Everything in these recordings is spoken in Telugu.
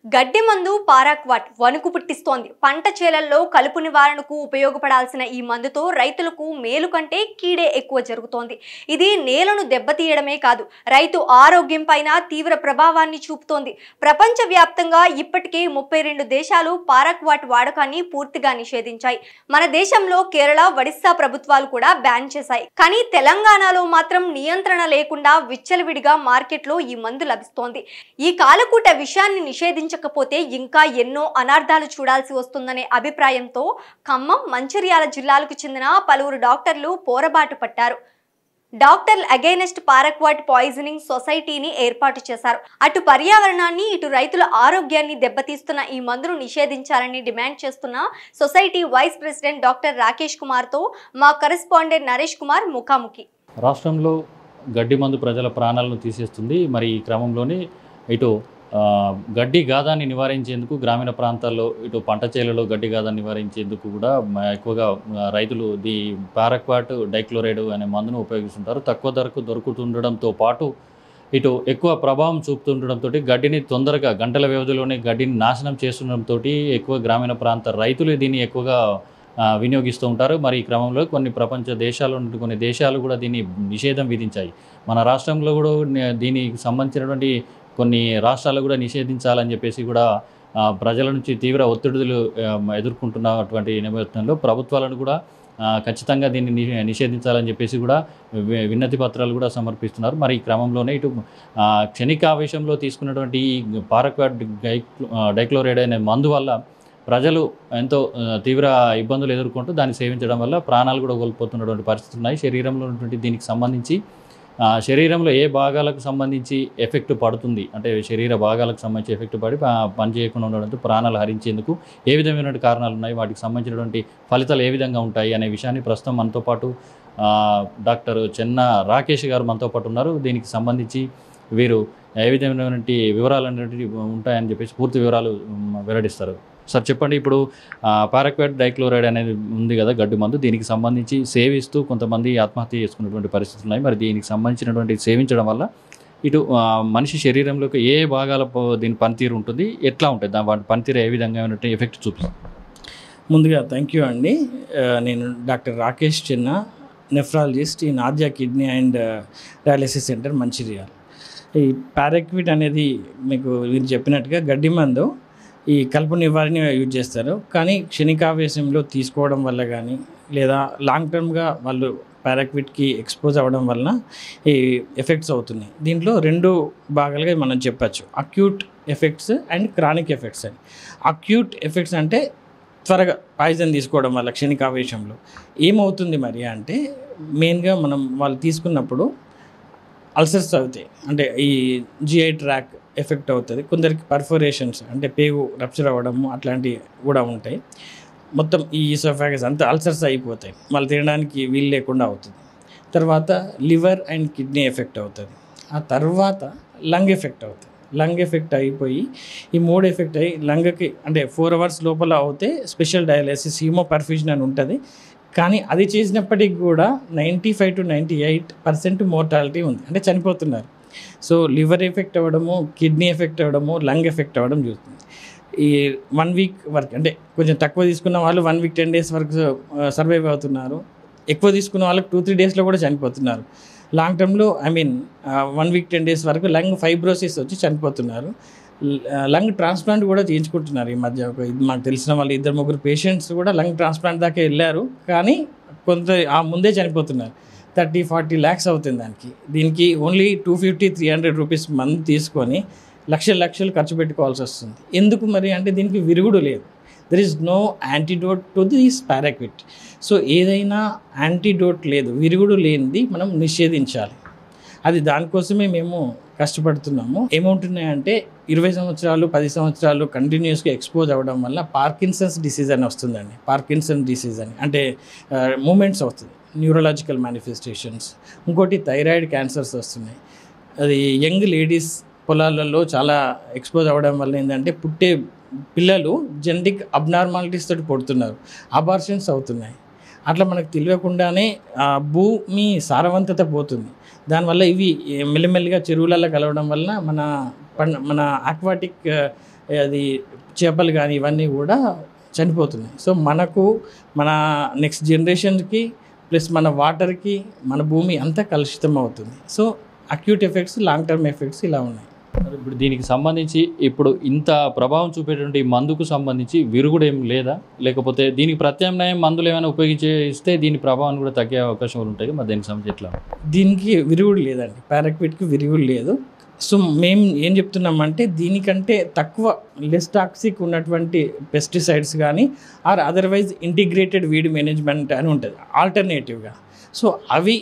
గడ్డి మందు పారాక్వాట్ వణుకు పుట్టిస్తోంది. పంట చేలల్లో కలుపు నివారణకు ఉపయోగపడాల్సిన ఈ మందుతో రైతులకు మేలు కంటే కీడే ఎక్కువ జరుగుతోంది. ఇది నేలను దెబ్బతీయడమే కాదు, రైతు ఆరోగ్యం పైన తీవ్ర ప్రభావాన్ని చూపుతోంది. ప్రపంచవ్యాప్తంగా ఇప్పటికే 32 దేశాలు పారాక్వాట్ వాడకాన్ని పూర్తిగా నిషేధించాయి. మన దేశంలో కేరళ, ఒడిశా ప్రభుత్వాలు కూడా బ్యాన్ చేశాయి. కానీ తెలంగాణలో మాత్రం నియంత్రణ లేకుండా విచ్చలవిడిగా మార్కెట్లో ఈ మందు లభిస్తోంది. ఈ కాలకూట విషయాన్ని నిషేధించకపోతే ఇంకా ఎన్నో అనార్థాలు చూడాల్సి వస్తుందనే అభిప్రాయంతో ఖమ్మం, మంచిర్యాల జిల్లాలకు చెందిన పలువురు డాక్టర్లు పోరబాటు పట్టారు. డాక్టర్లు అగైనెస్ట్ పారాక్వాట్ పాయిజనింగ్ సొసైటీని ఏర్పాటు చేశారు. అటు పర్యావరణాన్ని, ఇటు రైతుల ఆరోగ్యాన్ని దెబ్బతీస్తున్న ఈ మందును నిషేధించాలని డిమాండ్ చేస్తున్న society vice president doctor Rakesh కుమార్తో మా కరెస్పాండెంట్ నరేష్ కుమార్ ముఖాముఖి. రాష్ట్రంలో గడ్డి మందు ప్రజల ప్రాణాలను తీసేస్తుంది. మరి ఈ క్రమంలోనే ఇటు గడ్డి గాదాన్ని నివారించేందుకు గ్రామీణ ప్రాంతాల్లో, ఇటు పంట చేలలో గడ్డి గాదాన్ని నివారించేందుకు కూడా ఎక్కువగా రైతులు పారాక్వాట్ డైక్లోరైడ్ అనే మందును ఉపయోగిస్తుంటారు. తక్కువ ధరకు దొరుకుతుండడంతో పాటు ఇటు ఎక్కువ ప్రభావం చూపుతుండడంతో గడ్డిని తొందరగా గంటల వ్యవధిలోనే గడ్డిని నాశనం చేస్తుండడంతో ఎక్కువ గ్రామీణ ప్రాంత రైతులు దీన్ని ఎక్కువగా వినియోగిస్తూ ఉంటారు. మరి ఈ క్రమంలో ప్రపంచ దేశాల నుండి కొన్ని దేశాలు కూడా దీన్ని నిషేధం విధించాయి. మన రాష్ట్రంలో కూడా దీనికి సంబంధించినటువంటి కొన్ని రాష్ట్రాలు కూడా నిషేధించాలని చెప్పేసి కూడా ప్రజల నుంచి తీవ్ర ఒత్తిడులు ఎదుర్కొంటున్నటువంటి నేపథ్యంలో ప్రభుత్వాలను కూడా ఖచ్చితంగా దీన్ని నిషేధించాలని చెప్పేసి కూడా విన్నతి పత్రాలు కూడా సమర్పిస్తున్నారు. మరి ఈ క్రమంలోనే ఇటు క్షణికావేశంలో తీసుకున్నటువంటి ఈ పారాక్వాట్ డైక్లోరైడ్ అనే మందు వల్ల ప్రజలు ఎంతో తీవ్ర ఇబ్బందులు ఎదుర్కొంటూ దాన్ని సేవించడం వల్ల ప్రాణాలు కూడా కోల్పోతున్నటువంటి పరిస్థితులు ఉన్నాయి. శరీరంలో ఉన్నటువంటి దీనికి సంబంధించి శరీరంలో ఏ భాగాలకు సంబంధించి ఎఫెక్ట్ పడుతుంది, అంటే శరీర భాగాలకు సంబంధించి ఎఫెక్ట్ పడి పని చేయకుండా ఉండడంతో ప్రాణాలు హరించేందుకు ఏ విధమైనటువంటి కారణాలు ఉన్నాయి, వాటికి సంబంధించినటువంటి ఫలితాలు ఏ విధంగా ఉంటాయి అనే విషయాన్ని ప్రస్తుతం మనతో పాటు డాక్టర్ చెన్నా రాకేష్ గారు మనతో పాటు ఉన్నారు. దీనికి సంబంధించి వీరు ఏ విధమైనటువంటి వివరాలు అనేవి ఉంటాయని చెప్పేసి పూర్తి వివరాలు వెల్లడిస్తారు. సార్ చెప్పండి, ఇప్పుడు పారాక్వాట్ డైక్లోరైడ్ అనేది ఉంది కదా గడ్డి మందు, దీనికి సంబంధించి సేవిస్తూ కొంతమంది ఆత్మహత్య చేసుకున్నటువంటి పరిస్థితులు ఉన్నాయి. మరి దీనికి సంబంధించినటువంటి సేవించడం వల్ల ఇటు మనిషి శరీరంలోకి ఏ భాగాల దీని పనితీరు ఉంటుంది, ఎట్లా ఉంటుంది, వాటి పనితీరు ఏ విధంగా ఎఫెక్ట్ చూపిస్తుంది? ముందుగా థ్యాంక్ యూ అండి. నేను doctor Rakesh Chenna, nephrologist in Aadya kidney and dialysis centre Mancherial. ఈ పారాక్వాట్ అనేది మీకు మీరు చెప్పినట్టుగా గడ్డి మందు ఈ కలుపు నివారణ యూజ్ చేస్తారు. కానీ క్షణికావేశంలో తీసుకోవడం వల్ల కానీ లేదా లాంగ్ టర్మ్గా వాళ్ళు పారాక్వాట్కి ఎక్స్పోజ్ అవ్వడం వలన ఈ ఎఫెక్ట్స్ అవుతున్నాయి. దీంట్లో 2 భాగాలుగా మనం చెప్పచ్చు, acute effects and chronic effects అని. అక్యూట్ ఎఫెక్ట్స్ అంటే త్వరగా పాయిజన్ తీసుకోవడం వల్ల క్షణికావేశంలో ఏమవుతుంది మరి అంటే మెయిన్గా వాళ్ళు తీసుకున్నప్పుడు అల్సర్స్ అవుతాయి, అంటే ఈ జిఐ ట్రాక్ ఎఫెక్ట్ అవుతుంది. కొందరికి పర్ఫోరేషన్స్ అంటే పేగు రప్చర్ అవ్వడము అట్లాంటివి కూడా ఉంటాయి. మొత్తం ఈ ఈసోఫాగస్ అంతా అల్సర్స్ అయిపోతాయి, వాళ్ళు తినడానికి వీలు లేకుండా అవుతుంది. తర్వాత లివర్ అండ్ కిడ్నీ ఎఫెక్ట్ అవుతుంది. ఆ తర్వాత లంగ్ ఎఫెక్ట్ అవుతుంది. లంగ్ ఎఫెక్ట్ అయిపోయి ఈ 3 ఎఫెక్ట్ అయ్యి లంగ్కి అంటే 4 hours లోపల అవుతే స్పెషల్ డయాలసిస్ హీమోపర్ఫ్యూజన్ అని ఉంటుంది. కానీ అది చేసినప్పటికి కూడా 95 to 98% మోర్టాలిటీ ఉంది, అంటే చనిపోతున్నారు. సో లివర్ ఎఫెక్ట్ అవ్వడము, కిడ్నీ ఎఫెక్ట్ అవ్వడము, లంగ్ ఎఫెక్ట్ అవ్వడం చూస్తుంది. ఈ 1 week వరకు అంటే కొంచెం తక్కువ తీసుకున్న వాళ్ళు 1 week 10 days వరకు సర్వైవ్ అవుతున్నారు. ఎక్కువ తీసుకున్న వాళ్ళకి 2-3 daysలో కూడా చనిపోతున్నారు. లాంగ్ టర్మ్లో 1 week 10 days వరకు లంగ్ ఫైబ్రోసిస్ వచ్చి చనిపోతున్నారు. లంగ్ ట్రాన్స్ప్లాంట్ కూడా చేయించుకుంటున్నారు. ఈ మధ్య మాకు తెలిసిన వాళ్ళు 2-3 పేషెంట్స్ కూడా లంగ్ ట్రాన్స్ప్లాంట్ దాకా వెళ్ళారు. కానీ కొంత ముందే చనిపోతున్నారు. 30-40 lakhs అవుతుంది దీనికి ఓన్లీ 250-300 రూపీస్ మందు తీసుకొని లక్షలు ఖర్చు పెట్టుకోవాల్సి వస్తుంది. ఎందుకు మరి అంటే దీనికి విరుగుడు లేదు. There is no antidote to this paraquat. So ఏదైనా యాంటీడోట్ లేదు, విరుగుడు లేనిది మనం నిషేధించాలి. అది దానికోసమే మేము కష్టపడుతున్నాము. ఏమవుతున్నాయంటే 20 సంవత్సరాలు 10 సంవత్సరాలు కంటిన్యూస్గా ఎక్స్పోజ్ అవ్వడం వల్ల పార్కిన్సన్స్ డిసీజ్ అని వస్తుందండి. పార్కిన్సన్ డిసీజ్ అని అంటే మూమెంట్స్ అవుతుంది, న్యూరలాజికల్ మేనిఫెస్టేషన్స్. ఇంకోటి థైరాయిడ్ క్యాన్సర్స్ వస్తున్నాయి. అది యంగ్ లేడీస్ పొలాలలో చాలా ఎక్స్పోజ్ అవ్వడం వల్ల ఏంటంటే పుట్టే పిల్లలు జెనెటిక్ అబ్నార్మాలిటీస్ తోటి పుడుతున్నారు, అబార్షన్స్ అవుతున్నాయి. అట్లా మనకు తెలియకుండానే భూమి సారవంతత పోతుంది. దానివల్ల ఇవి మెల్లిమెల్లిగా చెరువులలో కలవడం వల్ల మన ఆక్వాటిక్ అది చేపలు కానీ ఇవన్నీ కూడా చనిపోతున్నాయి. సో మనకు మన నెక్స్ట్ జనరేషన్కి ప్లస్ మన వాటర్కి మన భూమి అంతా కలుషితం అవుతుంది. So acute effects, long term effects ఇలా ఉన్నాయి. ఇప్పుడు దీనికి సంబంధించి ఇప్పుడు ఇంత ప్రభావం చూపేటువంటి మందుకు సంబంధించి విరుగుడు ఏం లేదా, లేకపోతే దీనికి ప్రత్యామ్నాయం మందులు ఏమైనా ఉపయోగించేస్తే దీని ప్రభావం కూడా తగ్గే అవకాశం ఉంటాయి? మరి దీనికి సంబంధించి ఎట్లా? దీనికి విరుగుడు లేదండి, పారాక్విట్కి విరుగుడు లేదు. సో మేము ఏం చెప్తున్నామంటే దీనికంటే తక్కువ లెస్ టాక్సిక్ ఉన్నటువంటి పెస్టిసైడ్స్ కానీ or otherwise integrated weed management అని ఉంటుంది ఆల్టర్నేటివ్గా. సో అవి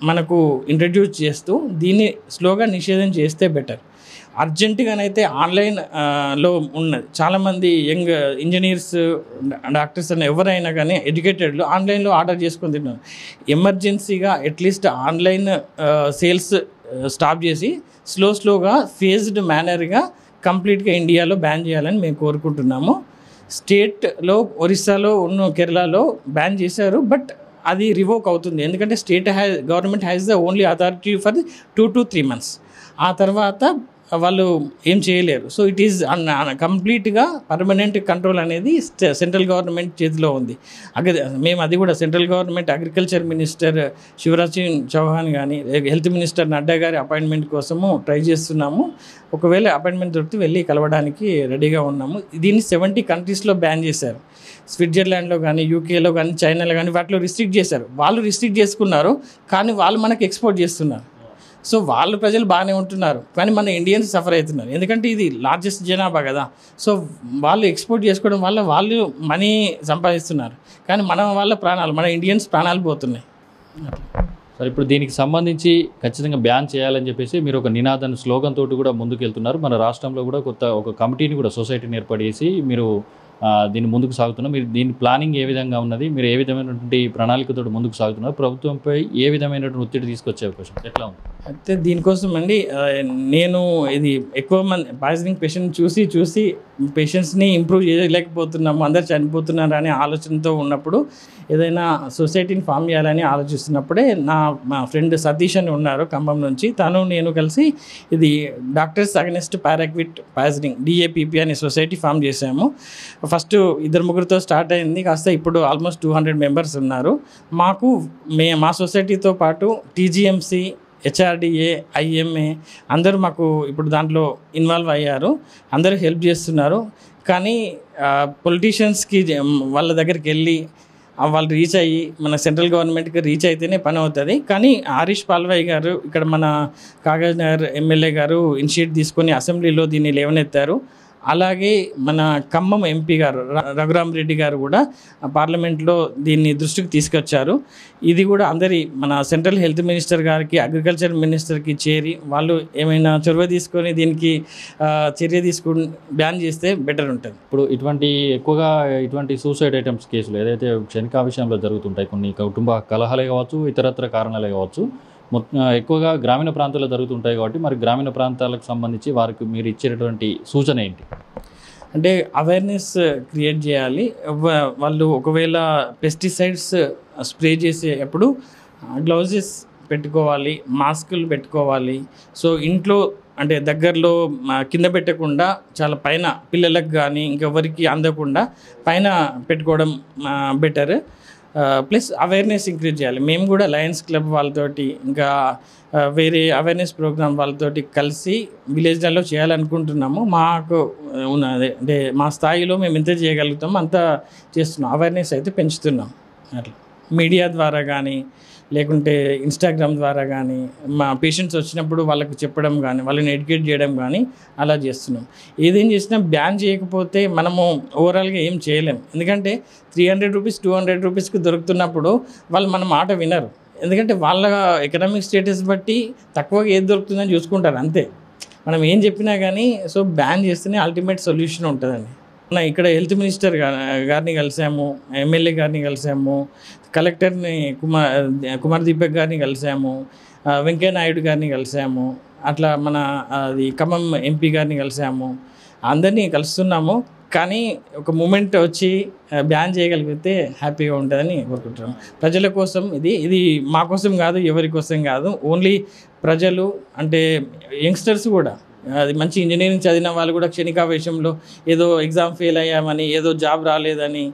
మనకు ఇంట్రడ్యూస్ చేస్తూ దీన్ని స్లోగా నిషేధం చేస్తే బెటర్. అర్జెంటుగానైతే ఆన్లైన్లో ఉన్నది చాలామంది యంగ్ ఇంజనీర్స్, డాక్టర్స్ అని ఎవరైనా కానీ ఎడ్యుకేటెడ్లు ఆన్లైన్లో ఆర్డర్ చేసుకొని తిన్నారు. ఎమర్జెన్సీగా అట్లీస్ట్ ఆన్లైన్ సేల్స్ స్టాప్ చేసి స్లోగా ఫేజ్డ్ మేనర్గా కంప్లీట్గా ఇండియాలో బ్యాన్ చేయాలని మేము కోరుకుంటున్నాము. స్టేట్లో ఒరిస్సాలో ఉన్న కేరళలో బ్యాన్ చేశారు, బట్ అది రివోక్ అవుతుంది. ఎందుకంటే government has the only authority for 2 to 3 months. ఆ తర్వాత వాళ్ళు ఏం చేయలేరు. సో ఇట్ ఈజ్ కంప్లీట్గా పర్మనెంట్ కంట్రోల్ అనేది సెంట్రల్ గవర్నమెంట్ చేతిలో ఉంది. మేము అది కూడా central government agriculture minister Shivraj Singh Chouhan కానీ హెల్త్ మినిస్టర్ నడ్డా గారి అపాయింట్మెంట్ కోసము ట్రై చేస్తున్నాము. ఒకవేళ అపాయింట్మెంట్ దొరికితే వెళ్ళి కలవడానికి రెడీగా ఉన్నాము. దీన్ని 70 కంట్రీస్లో బ్యాన్ చేశారు. స్విట్జర్లాండ్లో కానీ, యూకేలో కానీ, చైనాలో కానీ వాటిలో రిస్ట్రిక్ట్ చేశారు. వాళ్ళు రిస్ట్రిక్ట్ చేసుకున్నారు, కానీ వాళ్ళు మనకు ఎక్స్పోర్ట్ చేస్తున్నారు. సో వాళ్ళు ప్రజలు బాగానే ఉంటున్నారు, కానీ మన ఇండియన్స్ సఫర్ అవుతున్నారు. ఎందుకంటే ఇది లార్జెస్ట్ జనాభా కదా. సో వాళ్ళు ఎక్స్పోర్ట్ చేసుకోవడం వల్ల వాళ్ళు మనీ సంపాదిస్తున్నారు, కానీ మన ఇండియన్స్ ప్రాణాలు పోతున్నాయి. సరే, ఇప్పుడు దీనికి సంబంధించి ఖచ్చితంగా బ్యాన్ చేయాలని చెప్పేసి మీరు ఒక నినాదాన్ని స్లోగన్ తోటి కూడా ముందుకు వెళ్తున్నారు. మన రాష్ట్రంలో కూడా ఒక కమిటీని కూడా సొసైటీని ఏర్పాటు చేసి మీరు దీన్ని ముందుకు సాగుతున్నారు. మీరు దీని ప్లానింగ్ ఏ విధంగా ఉన్నది, మీరు ఏ విధమైనటువంటి ప్రణాళికతో ముందుకు సాగుతున్నారు, ప్రభుత్వంపై ఏ విధమైనటువంటి ఒత్తిడి తీసుకొచ్చే అవకాశం ఎట్లా ఉంది? అయితే దీనికోసం అండి నేను ఇది ఎక్కువ మంది పాయిజనింగ్ పేషెంట్ చూసి పేషెంట్స్ని ఇంప్రూవ్ చేయలేకపోతున్నాము, అందరు చనిపోతున్నారు అనే ఆలోచనతో ఉన్నప్పుడు ఏదైనా సొసైటీని ఫామ్ చేయాలని ఆలోచిస్తున్నప్పుడే మా ఫ్రెండ్ సతీష్ అని ఉన్నారు ఖమ్మం నుంచి, నేను కలిసి ఇది doctors against paraquat poisoning DAPP అనే సొసైటీ ఫామ్ చేశాము. ఫస్ట్ 2-3 స్టార్ట్ అయింది, కాస్త ఇప్పుడు ఆల్మోస్ట్ 200 మెంబర్స్ ఉన్నారు. మా సొసైటీతో పాటు TGMC, HRDA, IMA అందరూ మాకు ఇప్పుడు దాంట్లో ఇన్వాల్వ్ అయ్యారు, అందరూ హెల్ప్ చేస్తున్నారు. కానీ పొలిటీషియన్స్కి వాళ్ళ దగ్గరికి వెళ్ళి వాళ్ళు రీచ్ అయ్యి మన సెంట్రల్ గవర్నమెంట్కి రీచ్ అయితేనే పని అవుతుంది. కానీ హరీష్ పాల్వాయి గారు ఇక్కడ మన కాగజ్ నగర్ ఎమ్మెల్యే గారు ఇనిషియేట్ తీసుకొని అసెంబ్లీలో దీన్ని లేవనెత్తారు. అలాగే మన ఖమ్మం MP గారు రఘురామ్ రెడ్డి గారు కూడా పార్లమెంట్లో దీన్ని దృష్టికి తీసుకొచ్చారు. ఇది కూడా మన సెంట్రల్ హెల్త్ మినిస్టర్ గారికి, అగ్రికల్చర్ మినిస్టర్కి చేరి వాళ్ళు ఏమైనా చొరవ తీసుకొని దీనికి చర్య తీసుకుని బ్యాన్ చేస్తే బెటర్ ఉంటుంది. ఇప్పుడు ఇటువంటి సూసైడ్ ఐటమ్స్ కేసులు ఏదైతే క్షణికా విషయంలో జరుగుతుంటాయి, కొన్ని కుటుంబ కలహాలే కావచ్చు, ఇతరత్ర కారణాలే కావచ్చు, ఎక్కువగా గ్రామీణ ప్రాంతాల్లో జరుగుతుంటాయి. కాబట్టి మరి గ్రామీణ ప్రాంతాలకు సంబంధించి వారికి మీరు ఇచ్చేటటువంటి సూచన ఏంటి? అంటే అవేర్నెస్ క్రియేట్ చేయాలి. వాళ్ళు ఒకవేళ పెస్టిసైడ్స్ స్ప్రే చేసేటప్పుడు గ్లౌజెస్ పెట్టుకోవాలి, మాస్కులు పెట్టుకోవాలి. సో ఇంట్లో అంటే దగ్గరలో కింద పెట్టకుండా చాలా పైన పిల్లలకు కానీ ఇంకెవరికి అందకుండా పైన పెట్టుకోవడం బెటర్. ప్లస్ అవేర్నెస్ ఇంక్రీజ్ చేయాలి. మేము కూడా లయన్స్ క్లబ్ వాళ్ళతోటి ఇంకా వేరే అవేర్నెస్ ప్రోగ్రామ్ వాళ్ళతోటి కలిసి విలేజ్లలో చేయాలనుకుంటున్నాము. మాకు ఉన్నది అంటే మా స్థాయిలో మేము ఎంత చేయగలుగుతామో అంత చేస్తున్నాం. అవేర్నెస్ అయితే పెంచుతున్నాం. అట్లా మీడియా ద్వారా కానీ లేకుంటే ఇన్స్టాగ్రామ్ ద్వారా కానీ మా పేషెంట్స్ వచ్చినప్పుడు వాళ్ళకు చెప్పడం కానీ వాళ్ళని ఎడ్యుకేట్ చేయడం కానీ అలా చేస్తున్నాం. ఏదేం చేసినా బ్యాన్ చేయకపోతే మనము ఓవరాల్గా ఏం చేయలేం. ఎందుకంటే 300 రూపీస్ 200 రూపీస్కి దొరుకుతున్నప్పుడు వాళ్ళు మన మాట వినరు. ఎందుకంటే వాళ్ళ ఎకనామిక్ స్టేటస్ బట్టి తక్కువగా ఏది దొరుకుతుందని చూసుకుంటారు అంతే. మనం ఏం చెప్పినా కానీ సో బ్యాన్ చేస్తేనే అల్టిమేట్ సొల్యూషన్ ఉంటుందండి. ఇక్కడ హెల్త్ మినిస్టర్ గారిని కలిసాము, ఎమ్మెల్యే గారిని కలిసాము, కలెక్టర్ని కుమార్ దీపక్ గారిని కలిసాము, వెంకయ్య నాయుడు గారిని కలిసాము, అట్లా ఖమ్మం MP గారిని కలిసాము. అందరినీ కలుస్తున్నాము. కానీ ఒక మూమెంట్ వచ్చి బ్యాన్ చేయగలిగితే హ్యాపీగా ఉంటుందని కోరుకుంటున్నాం. ప్రజల కోసం ఇది మా కోసం కాదు, ఎవరి కోసం కాదు, ఓన్లీ ప్రజలు అంటే యంగ్స్టర్స్ కూడా అది మంచి ఇంజనీరింగ్ చదివిన వాళ్ళు కూడా క్షణికావేశంలో ఏదో ఎగ్జామ్ ఫెయిల్ అయ్యామని, ఏదో జాబ్ రాలేదని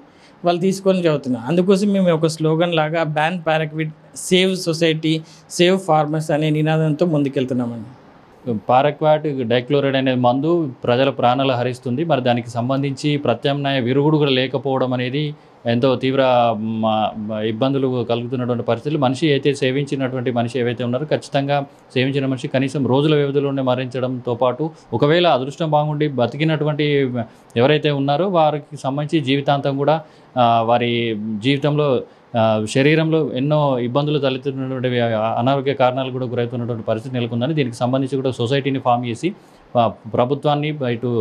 వాళ్ళు తీసుకొని చదువుతున్నారు. అందుకోసం మేము ఒక స్లోగన్ లాగా ban paraquat, save society, save farmers అనే నినాదంతో ముందుకెళ్తున్నామండి. పారాక్వాట్ డైక్లోరైడ్ అనే మందు ప్రజల ప్రాణాలు హరిస్తుంది. మరి దానికి సంబంధించి ప్రత్యామ్నాయ విరుగుడు కూడా లేకపోవడం అనేది ఎంతో తీవ్ర ఇబ్బందులు కలుగుతున్నటువంటి పరిస్థితులు. మనిషి అయితే సేవించినటువంటి మనిషి ఏవైతే ఉన్నారో ఖచ్చితంగా సేవించిన మనిషి కనీసం రోజుల వ్యవధిలోనే మరణించడంతో పాటు ఒకవేళ అదృష్టం బాగుండి బతికినటువంటి ఎవరైతే ఉన్నారో వారికి సంబంధించి జీవితాంతం కూడా వారి జీవితంలో శరీరంలో ఎన్నో ఇబ్బందులు తలెత్తుతున్నటువంటి అనారోగ్య కారణాలు కూడా గురవుతున్నటువంటి పరిస్థితి నెలకొందని దీనికి సంబంధించి కూడా సొసైటీని ఫామ్ చేసి ప్రభుత్వాన్ని ఇటు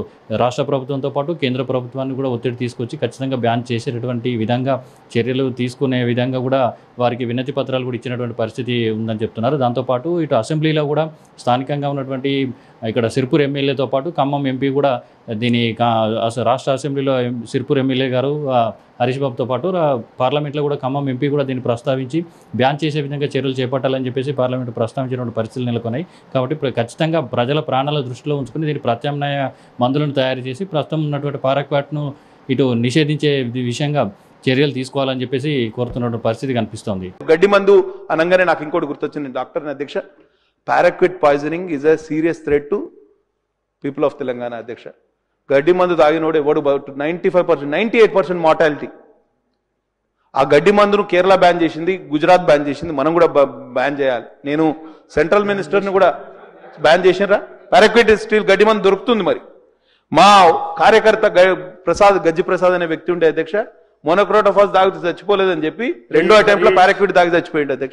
రాష్ట్ర ప్రభుత్వంతో పాటు కేంద్ర ప్రభుత్వాన్ని కూడా ఒత్తిడి తీసుకొచ్చి ఖచ్చితంగా బ్యాన్ చేసేటటువంటి విధంగా చర్యలు తీసుకునే విధంగా కూడా వారికి వినతి పత్రాలు కూడా ఇచ్చినటువంటి పరిస్థితి ఉందని చెప్తున్నారు. దాంతోపాటు ఇటు అసెంబ్లీలో కూడా స్థానికంగా ఉన్నటువంటి ఇక్కడ సిర్పూర్ ఎమ్మెల్యేతో పాటు ఖమ్మం ఎంపీ కూడా దీని రాష్ట్ర అసెంబ్లీలో సిర్పూర్ ఎమ్మెల్యే గారు హరీష్ బాబుతో పాటు పార్లమెంట్లో కూడా ఖమ్మం ఎంపీ కూడా దీన్ని ప్రస్తావించి బ్యాన్ చేసే విధంగా చర్యలు చేపట్టాలని చెప్పేసి పార్లమెంట్ ప్రస్తావించినటువంటి పరిస్థితులు నెలకొన్నాయి. కాబట్టి ఖచ్చితంగా ప్రజల ప్రాణాల దృష్టిలో ఉంచుకుని దీని ప్రత్యామ్నాయ మందులను తయారు చేసి ప్రస్తుతం ఉన్నటువంటి పారాక్వాట్ను ఇటు నిషేధించే విషయంగా చర్యలు తీసుకోవాలని చెప్పేసి కోరుతున్నటువంటి పరిస్థితి కనిపిస్తోంది. గడ్డి మందు అనగానే నాకు ఇంకోటి గుర్తొచ్చింది డాక్టర్ అధ్యక్ష. Paraquat poisoning is a serious threat to people of Telangana అధ్యక్ష. గడ్డి మందు తాగినోడు ఎవడు 95%, 98% మార్టాలిటీ. ఆ గడ్డి మందును కేరళ బ్యాన్ చేసింది, గుజరాత్ బ్యాన్ చేసింది, మనం కూడా బ్యాన్ చేయాలి. నేను సెంట్రల్ మినిస్టర్ని కూడా బ్యాన్ చేసినరా. పారాక్విట్ స్టీల్ గడ్డి మందు దొరుకుతుంది. మరి మా కార్యకర్త గజ్జి ప్రసాద్ అనే వ్యక్తి ఉండే అధ్యక్ష, మోనోక్రోటోఫాస్ తాగితే చచ్చిపోలేదని చెప్పి 2వ అటెంప్ట్లో పారాక్విట్ తాగి చచ్చిపోయింది అధ్యక్ష.